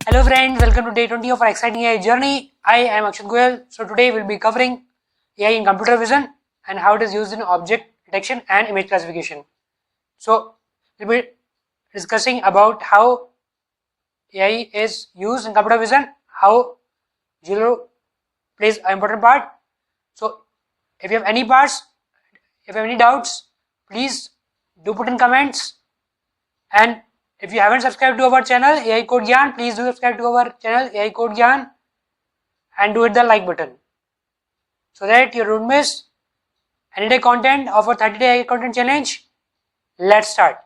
Hello friends, welcome to day 20 of our exciting AI journey. I am Akshat Goyal. So today we'll be covering AI in computer vision and how it is used in object detection and image classification. So we'll be discussing about how AI is used in computer vision, how Zero plays an important part. So if you have any parts, if you have any doubts, please do put in comments. And if you haven't subscribed to our channel AI Code Gyan, please do subscribe to our channel AI Code Gyan and do hit the like button so that you don't miss any day content of our 30-day AI content challenge. Let's start.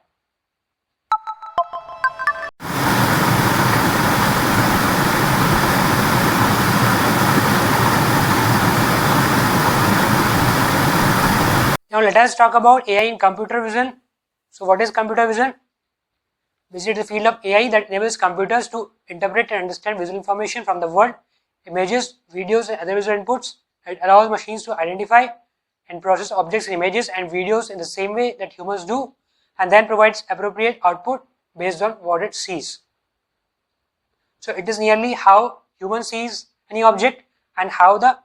Now let us talk about AI in computer vision. So what is computer vision? Basically, it's the field of AI that enables computers to interpret and understand visual information from the world, images, videos, and other visual inputs. It allows machines to identify and process objects, images, and videos in the same way that humans do, and then provides appropriate output based on what it sees. So it is nearly how human sees any object and how the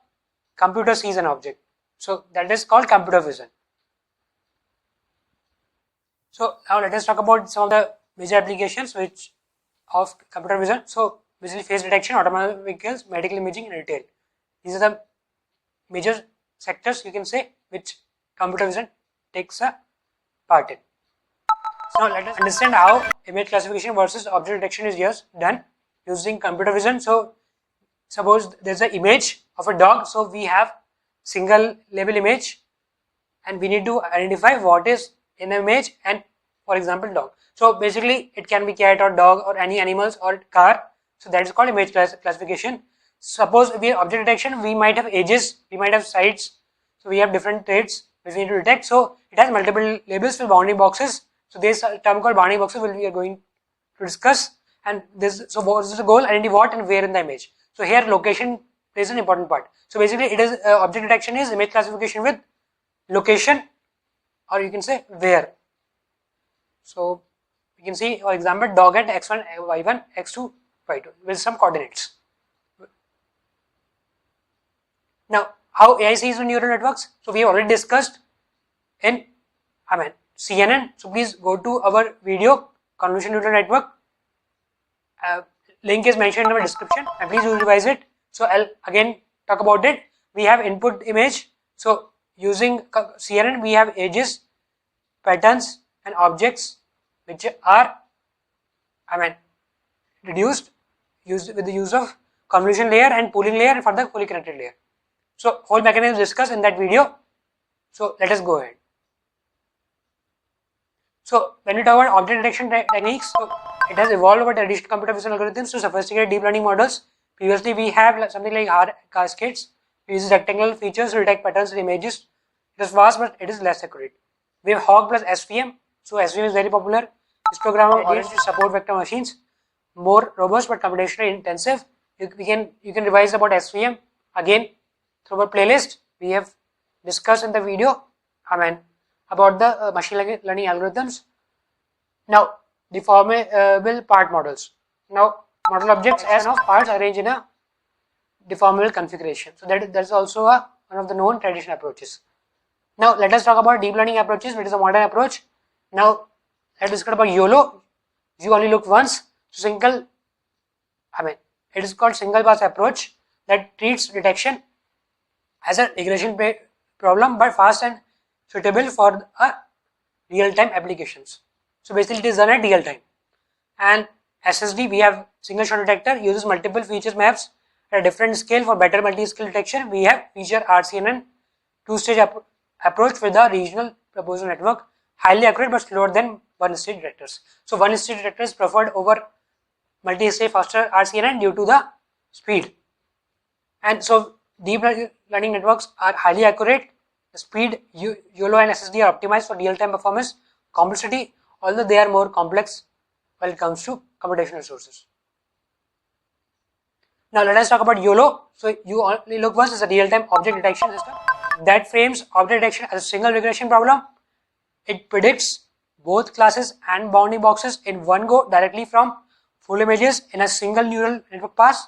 computer sees an object. So that is called computer vision. So now let us talk about some of the major applications which of computer vision. So basically face detection, autonomous vehicles, medical imaging, and retail. These are the major sectors you can say which computer vision takes a part in. So now let us understand how image classification versus object detection is done using computer vision. So suppose there's an image of a dog. So we have single label image and we need to identify what is in the image and for example dog. So basically it can be cat or dog or any animals or car. So that is called image classification. Suppose we have object detection, we might have edges, we might have sides. So we have different traits which we need to detect. So it has multiple labels with bounding boxes. So this term called bounding boxes we are going to discuss. And this, so what is the goal? Identify what and where in the image. So here location plays an important part. So basically it is object detection is image classification with location, or you can say where. So you can see for example dog at x1, y1, x2, y2 with some coordinates. Now how AI sees neural networks? So we have already discussed in CNN. So please go to our video convolution neural network. Link is mentioned in our description and please do revise it. So I'll again talk about it. We have input image. So using CNN we have edges, patterns and objects which are reduced used with the use of convolution layer and pooling layer and further fully connected layer. So whole mechanism discussed in that video. So let us go ahead. So when we talk about object detection techniques, so it has evolved over traditional computer vision algorithms to sophisticated deep learning models. Previously we have something like R cascades. We use rectangular features to detect patterns in images. It is fast but it is less accurate. We have Hawk plus SVM. So SVM is very popular. Histogram oriented to support vector machines. More robust but computationally intensive. You can revise about SVM again through our playlist. We have discussed in the video about the machine learning algorithms. Now deformable part models. Now model objects as of parts arranged in a deformable configuration. So that's also one of the known traditional approaches. Now let us talk about deep learning approaches, which is a modern approach. Now let's discuss about YOLO. You only look once. So it is called single pass approach that treats detection as a regression problem but fast and suitable for real-time applications. So basically it is done at real time. And SSD, we have single shot detector, uses multiple features maps at a different scale for better multi-skill detection. We have feature RCNN, two-stage approach with a regional proposal network, highly accurate but slower than one-stage detectors. So one-stage detector is preferred over multi-stage faster RCNN due to the speed. And so deep learning networks are highly accurate. The speed, YOLO and SSD are optimized for real-time performance, complexity, although they are more complex when it comes to computational resources. Now let us talk about YOLO. So you only look once is a real-time object detection system that frames object detection as a single regression problem. It predicts both classes and bounding boxes in one go directly from full images in a single neural network pass.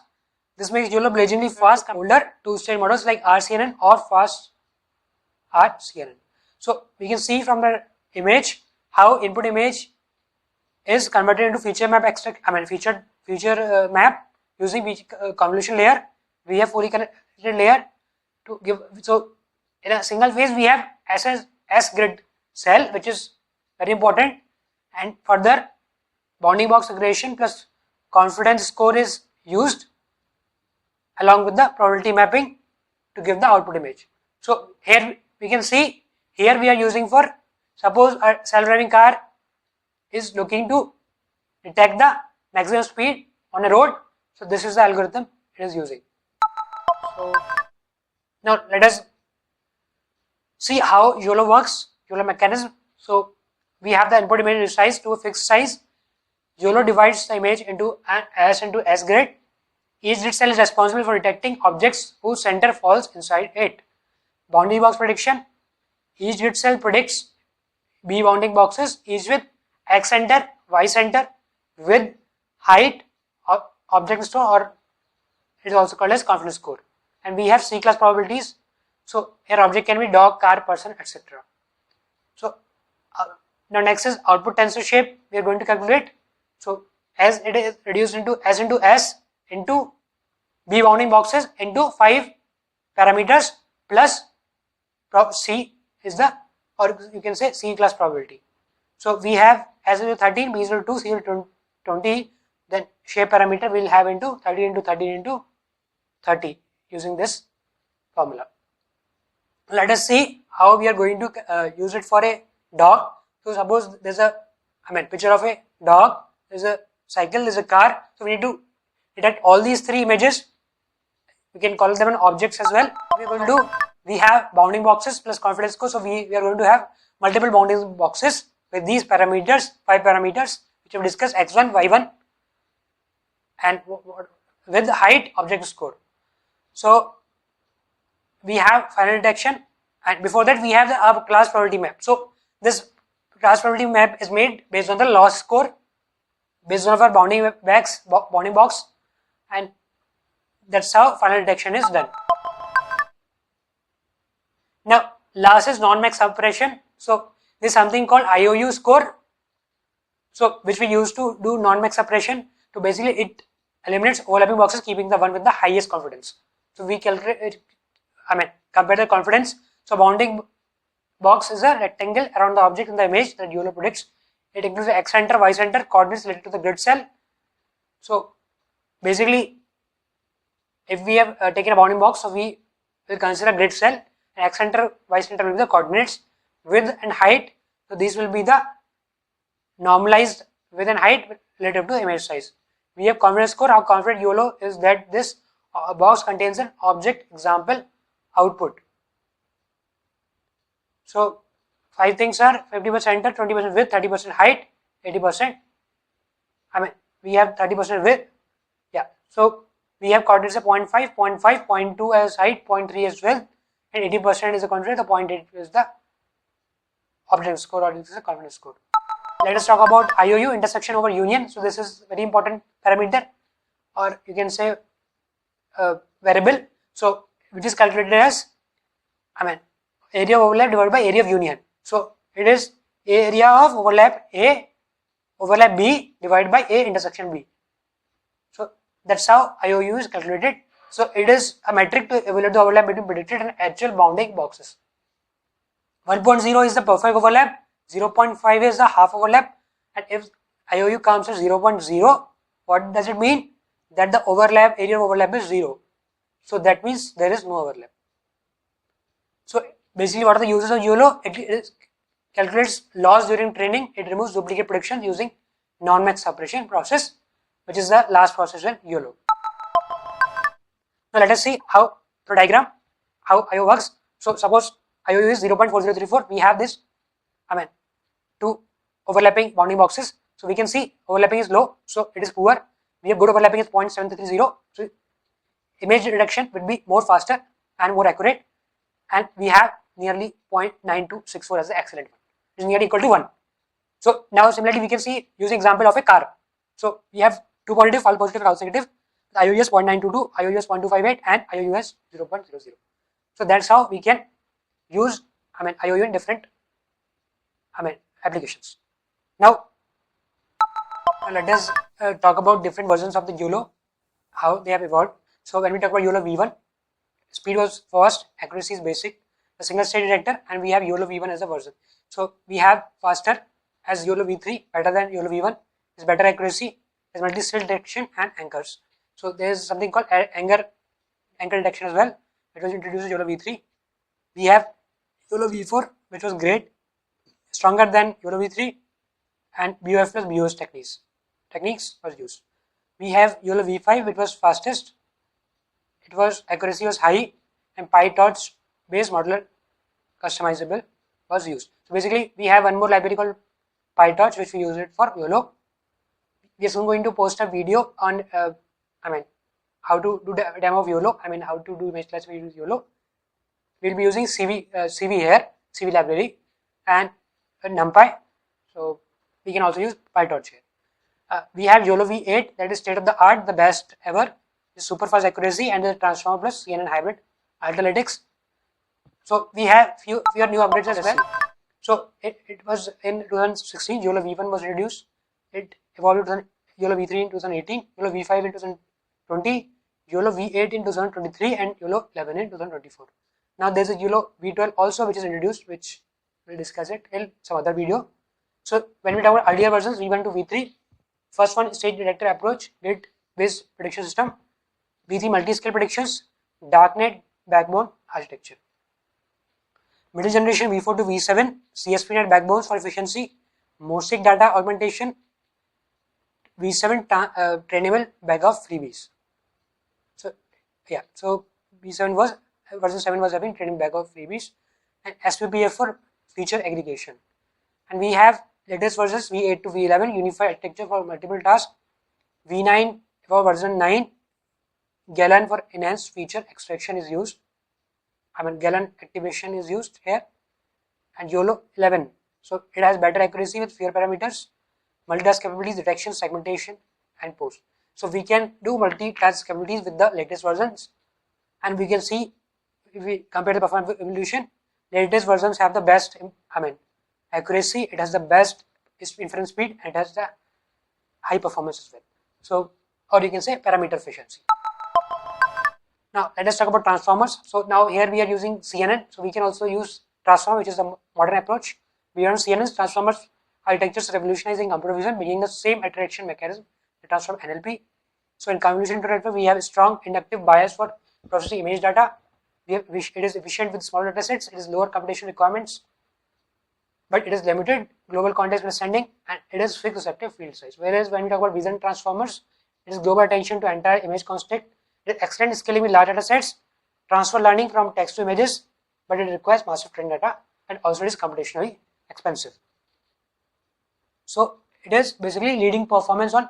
This makes YOLO blazingly fast compared to older two-stage models like RCNN or fast RCNN. So we can see from the image how input image is converted into feature map feature map using convolution layer. We have fully connected layer to give. So in a single phase we have S grid cell, which is very important, and further bounding box aggregation plus confidence score is used along with the probability mapping to give the output image. So here we can see, here we are using for, suppose a self-driving car is looking to detect the maximum speed on a road. So this is the algorithm it is using. So now let us see how YOLO works, YOLO mechanism. So we have the input image resized to a fixed size. YOLO divides the image into S grid. Each grid cell is responsible for detecting objects whose center falls inside it. Bounding box prediction. Each grid cell predicts B bounding boxes, each with X center, Y center, with height, object store, or it is also called as confidence score. And we have C-class probabilities. So here object can be dog, car, person, etc. So now next is output tensor shape. We are going to calculate. So as it is reduced into S into B bounding boxes into 5 parameters plus C is the, or you can say C class probability. So we have S is 13, B is 2, C is 20. Then shape parameter we will have into 30 into 30 into 30 using this formula. Let us see how we are going to use it for a dog. So suppose there is a picture of a dog, there is a cycle, there is a car. So we need to detect all these three images. We can call them objects as well. We are going to do, we have bounding boxes plus confidence score. So we are going to have multiple bounding boxes with these parameters, 5 parameters, which we have discussed, x1, y1, and with height, object score. So we have final detection, and before that we have the class probability map. So this class probability map is made based on the loss score, based on our bounding box, and that's how final detection is done. Now last is non-max suppression. So this is something called IOU score, so which we use to do non-max suppression. So basically it eliminates overlapping boxes, keeping the one with the highest confidence. So we calculate, compare the confidence. So bounding box is a rectangle around the object in the image that YOLO predicts. It includes the X center, Y center, coordinates related to the grid cell. So basically, if we have taken a bounding box, so we will consider grid cell, and X center, Y center will be the coordinates, width and height. So these will be the normalized width and height relative to image size. We have confidence score. How confident YOLO is that this box contains an object example output. So 5 things are 50% center, 20% width, 30% height, 80%. We have 30% width. Yeah. So we have coordinates of 0.5, 0.5, 0.2 as height, 0.3 as width, and 80% is the confidence. The 0.8 is the object score, or this is a confidence score. Let us talk about IOU, intersection over union. So this is very important parameter, or you can say variable. So which is calculated as area of overlap divided by area of union. So it is area of overlap A overlap B divided by A intersection B. So that's how IOU is calculated. So it is a metric to evaluate the overlap between predicted and actual bounding boxes. 1.0 is the perfect overlap, 0.5 is the half overlap, and if IOU comes as 0.0, what does it mean? That the overlap, area of overlap is 0. So that means there is no overlap. So basically what are the uses of YOLO? It calculates loss during training, it removes duplicate prediction using non-max suppression process, which is the last process in YOLO. Now let us see how the diagram, how IO works. So suppose IOU is 0.4034, we have this, two overlapping bounding boxes. So we can see overlapping is low, so it is poor. We have good overlapping is 0.730, so image detection will be more faster and more accurate, and we have nearly 0.9264 as the excellent one, which is nearly equal to 1. So now similarly we can see using example of a car. So we have 2 positive, false positive, false negative, IOUS 0.922, IOUS 0.258, and IOUS 0.00. So that's how we can use IOU in different applications. Now let us talk about different versions of the YOLO, how they have evolved. So when we talk about YOLO V1, speed was fast, accuracy is basic, the single stage detector, and we have YOLO V1 as a version. So we have faster as YOLO V3, better than YOLO V1, is better accuracy, is multi-stage detection and anchors. So there is something called anchor detection as well, which was introduced in YOLO V3. We have YOLO V4, which was great, stronger than YOLO V3, and BOF plus BOS techniques was used. We have YOLO V5, which was fastest, it was accuracy was high, and PyTorch based modular customizable was used. So basically we have one more library called PyTorch, which we use it for YOLO. We are soon going to post a video on how to do the demo of YOLO, how to do image classification with YOLO. We will be using CV here, CV library, and NumPy. So we can also use PyTorch here. We have YOLO V8, that is state of the art, the best ever, the super fast accuracy, and the transformer plus CNN hybrid analytics. So we have few new updates as well. So it was in 2016, YOLO V1 was introduced. It evolved to YOLO V3 in 2018, YOLO V5 in 2020, YOLO V8 in 2023, and YOLO 11 in 2024. Now there's a YOLO V12 also, which is introduced, which we'll discuss it in some other video. So when we talk about earlier versions, V1 to V3, first one stage detector approach, grid based prediction system, V3 multi-scale predictions, darknet backbone architecture. Middle generation V4 to V7, CSPNet backbones for efficiency, Mosaic data augmentation, V7 trainable bag of freebies. So yeah, so V7 was version 7 was having training bag of freebies, and SPPF for feature aggregation. And we have latest versions V8 to V11, unified architecture for multiple tasks, V9 for version 9, Gallon for enhanced feature extraction is used. Gallon activation is used here, and YOLO 11. So it has better accuracy with fewer parameters, multitask capabilities, detection, segmentation, and post. So we can do multitask capabilities with the latest versions, and we can see if we compare the performance evolution, latest versions have the best accuracy, it has the best inference speed, and it has the high performance as well. So, or you can say parameter efficiency. Now let us talk about transformers. So now here we are using CNN, so we can also use transformer, which is a modern approach. Beyond CNNs, transformers architectures revolutionizing computer vision, bringing the same attraction mechanism to transform NLP. So in convolution network, we have a strong inductive bias for processing image data. It is efficient with small data sets. It is lower computation requirements, but it is limited global context understanding, and it is fixed receptive field size. Whereas when we talk about vision transformers, it is global attention to entire image construct. It extends scaling with large data sets, transfer learning from text to images, but it requires massive training data, and also it is computationally expensive. So it is basically leading performance on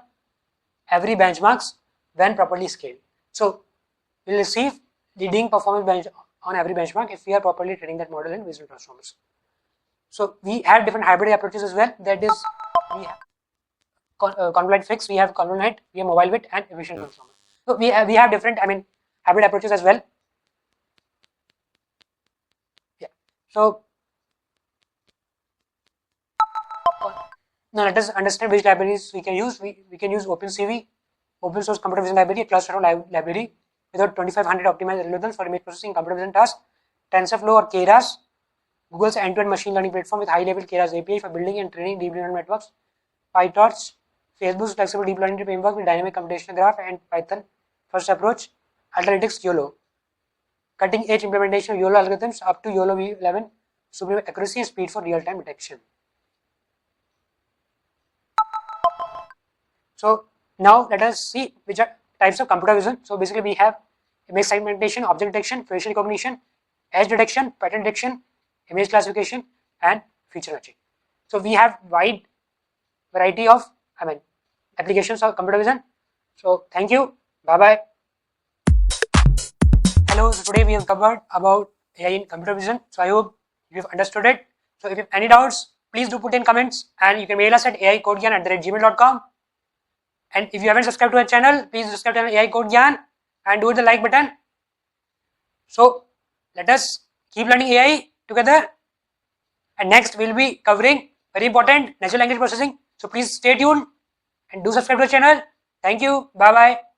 every benchmarks when properly scaled. So we will receive leading performance on every benchmark if we are properly training that model in visual transformers. So we have different hybrid approaches as well. That is, we have convoluted fixed, we have convoluted, we have mobile bit, and efficient transformer. So we have different hybrid approaches as well. Yeah. So now let us understand which libraries we can use. We can use OpenCV, open source computer vision library, a cluster library without 2500 optimized algorithms for image processing computer vision tasks, TensorFlow or Keras, Google's end-to-end machine learning platform with high-level Keras API for building and training deep neural networks, PyTorch, Facebook's flexible deep learning framework with dynamic computational graph, and Python first approach, Analytics YOLO, cutting-edge implementation of YOLO algorithms up to YOLO V11, supreme accuracy and speed for real-time detection. So now let us see which are types of computer vision. So basically we have image segmentation, object detection, facial recognition, edge detection, pattern detection, image classification, and feature matching. So we have wide variety of applications of computer vision. So thank you. Bye bye. Hello. So today we have covered about AI in computer vision. So I hope you have understood it. So if you have any doubts, please do put in comments, and you can mail us at aicodegan@gmail.com. And if you haven't subscribed to our channel, please subscribe to our AI Code Gyan and do the like button. So let us keep learning AI together. And next we'll be covering very important natural language processing. So please stay tuned and do subscribe to the channel. Thank you. Bye bye.